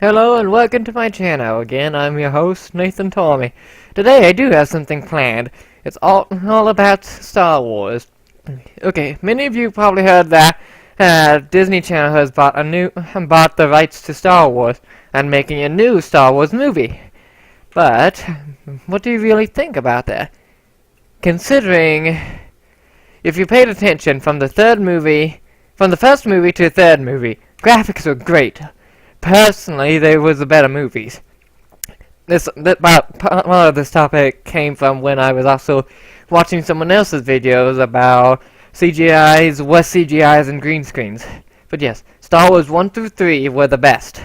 Hello and welcome to my channel again. I'm your host, Nathan Tommy. Today I do have something planned. It's all about Star Wars. Okay, many of you probably heard that Disney Channel has bought the rights to Star Wars and making a new Star Wars movie. But what do you really think about that? Considering if you paid attention from the first movie to the third movie, graphics were great. Personally, they was the better movies. Part of this topic came from when I was also watching someone else's videos about CGIs and green screens. But yes, Star Wars 1 through 3 were the best.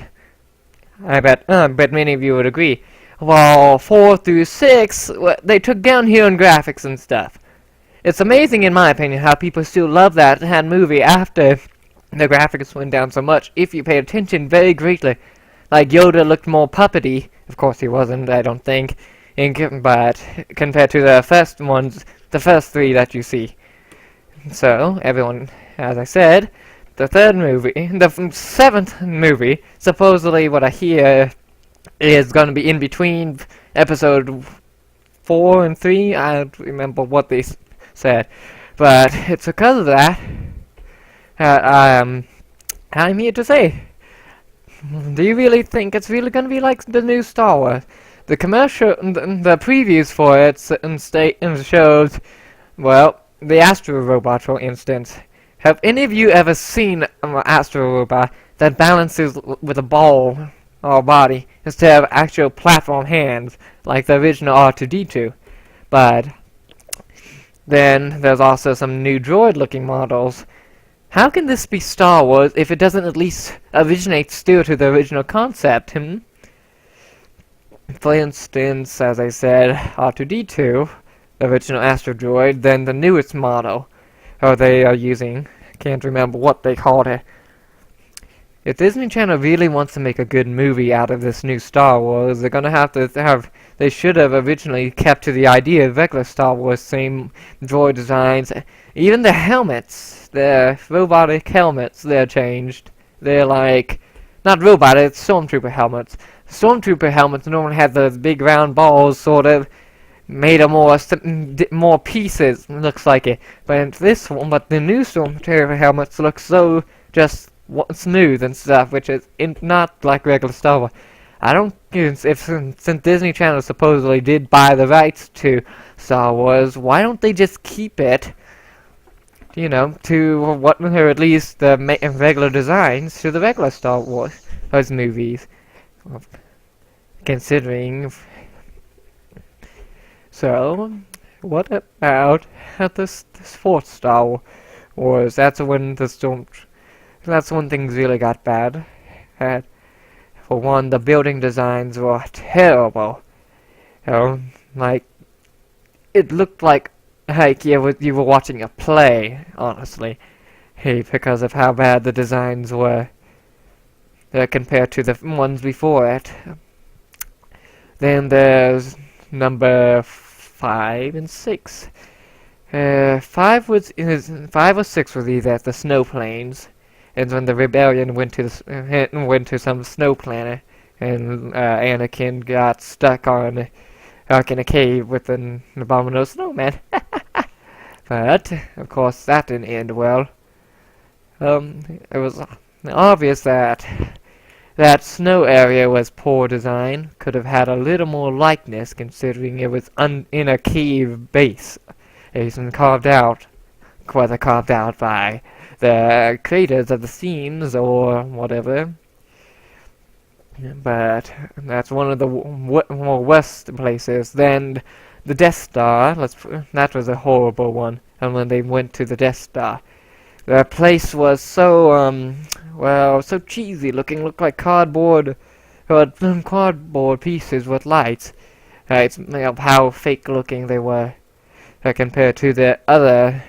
I bet many of you would agree. While 4 through 6, they took downhill in graphics and stuff. It's amazing, in my opinion, how people still love that movie after the graphics went down so much, if you pay attention very greatly. Like, Yoda looked more puppety. Of course he wasn't, I don't think. But compared to the first ones, the first three that you see. So, everyone, as I said, the seventh movie, supposedly what I hear is going to be in between episode 4 and 3. I don't remember what they said. But it's because of that I'm here to say, do you really think it's really going to be like the new Star Wars? The previews for it shows, well, the Astro Robot, for instance. Have any of you ever seen an Astro Robot that balances with a ball or body instead of actual platform hands, like the original R2-D2? But then there's also some new droid-looking models. How can this be Star Wars if it doesn't at least originate still to the original concept, For instance, as I said, R2-D2, the original Astro Droid, then the newest model, they are using, can't remember what they called it. If Disney Channel really wants to make a good movie out of this new Star Wars, they're gonna have to they should have originally kept to the idea of regular Star Wars, same droid designs, even the helmets, the robotic helmets, they're changed. They're like, not robotic, it's Stormtrooper helmets. Stormtrooper helmets normally have those big round balls, sort of, made of more pieces, looks like it. But the new Stormtrooper helmets look so just smooth and stuff, which is not like regular Star Wars. I don't since Disney Channel supposedly did buy the rights to Star Wars, why don't they just keep it, to what, or at least the regular designs to the regular Star Wars movies? Considering. So, what about this fourth Star Wars? That's when things really got bad. For one, the building designs were terrible. Like, it looked like you were watching a play, honestly. Because of how bad the designs were compared to the ones before it. Then there's number 5 and 6. 5 or 6 was either the snow plains, and when the rebellion went to some snow planet, and Anakin got stuck in a cave with an abominable snowman. But of course that didn't end well. It was obvious that that snow area was poor design. Could have had a little more likeness, considering it was in a cave base. It's carved out by the creators of the scenes or whatever. But that's one of the more worst places. Then the Death Star, that was a horrible one. And when they went to the Death Star, the place was so so cheesy looking, looked like cardboard pieces with lights. It's how fake looking they were compared to the other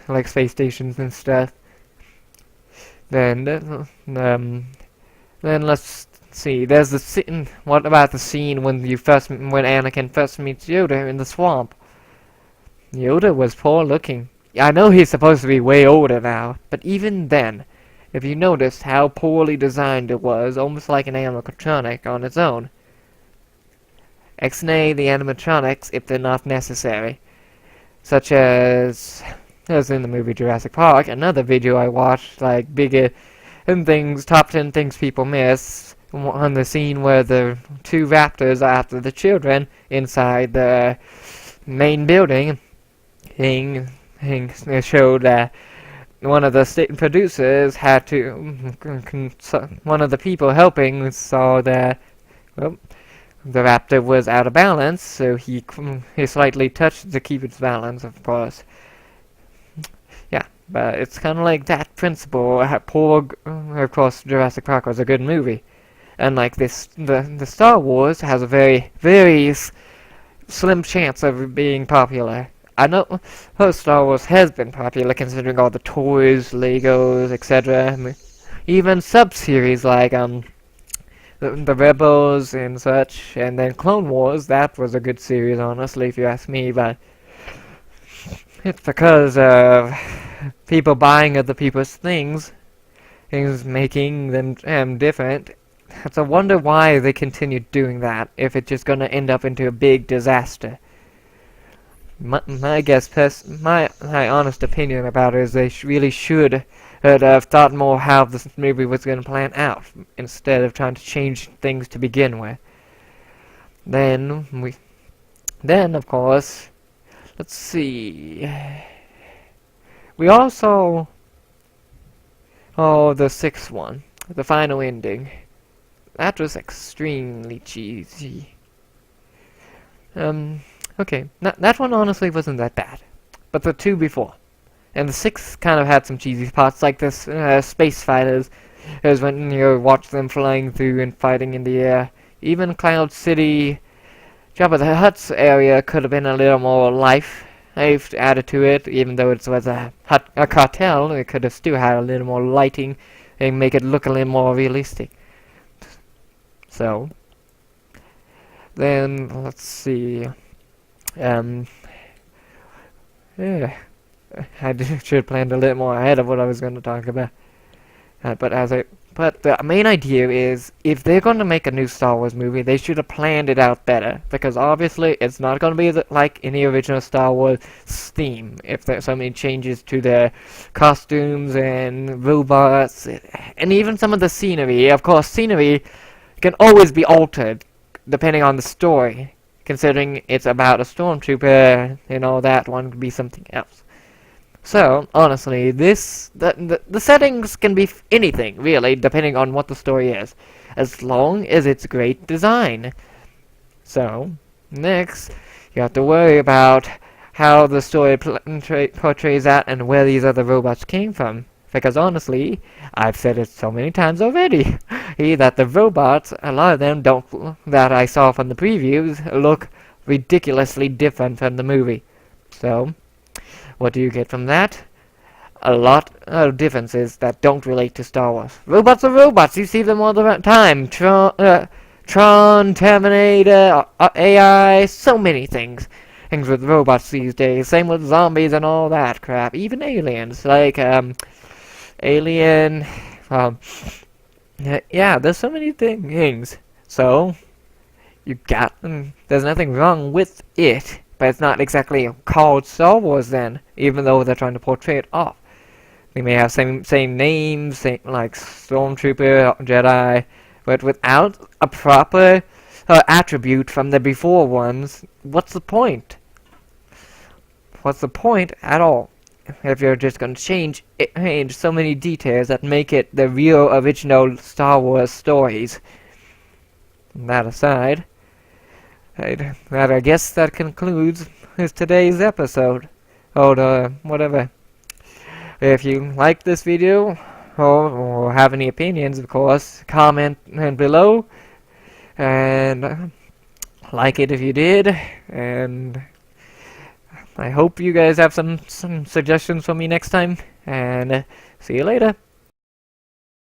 like space stations and stuff. Then let's see. There's the scene. What about the scene when Anakin first meets Yoda in the swamp? Yoda was poor looking. I know he's supposed to be way older now, but even then, If you noticed how poorly designed it was, almost like an animatronic on its own. Ixnay the animatronics if they're not necessary, such as in the movie Jurassic Park. Another video I watched, like bigger and things, top 10 things people miss, on the scene where the two raptors are after the children inside the main building. It showed that one of the producers had to, one of the people helping saw that, well, the raptor was out of balance, so he slightly touched to keep its balance, of course. Yeah, but it's kind of like that principle. Of course, Jurassic Park was a good movie. And like this, the Star Wars has a very, very slim chance of being popular. I know Star Wars has been popular considering all the toys, Legos, etc. Even sub-series like the Rebels and such, and then Clone Wars. That was a good series, honestly, if you ask me. But it's because of people buying other people's things making them different. It's a wonder why they continue doing that, if it's just gonna end up into a big disaster. My guess, my honest opinion about it is they really should have thought more how this movie was gonna plan out, instead of trying to change things to begin with. Then, of course, let's see. We also, the sixth one, the final ending. That was extremely cheesy. Okay, that one honestly wasn't that bad, but the two before, and the sixth kind of had some cheesy parts, like this space fighters, as when you watch them flying through and fighting in the air. Even Cloud City, Jabba the Hutt's area could have been a little more life added to it, even though it was a cartel. It could have still had a little more lighting and make it look a little more realistic. So, then, let's see, yeah, I should have planned a little more ahead of what I was going to talk about. But the main idea is, if they're going to make a new Star Wars movie, they should have planned it out better, because obviously it's not going to be like any original Star Wars theme. If there's so many changes to the costumes and robots, and even some of the scenery. Of course, scenery can always be altered depending on the story, considering it's about a stormtrooper and all that. One could be something else. So honestly, the settings can be anything really, depending on what the story is, as long as it's great design. So next, you have to worry about how the story portrays that and where these other robots came from. Because honestly, I've said it so many times already, that the robots, a lot of them that I saw from the previews, look ridiculously different from the movie. So, what do you get from that? A lot of differences that don't relate to Star Wars. Robots are robots, you see them all the time. Tron, Terminator, AI, so many things with robots these days. Same with zombies and all that crap. Even aliens, like, Alien, yeah, there's so many things. So, there's nothing wrong with it, but it's not exactly called Star Wars then, even though they're trying to portray it off. They may have same names, like Stormtrooper, Jedi, but without a proper attribute from the before ones, what's the point? What's the point at all? If you're just going to change so many details that make it the real original Star Wars stories. That aside, I guess that concludes today's episode. Whatever. If you like this video, or have any opinions, of course, comment below, and like it if you did, and I hope you guys have some suggestions for me next time, and see you later.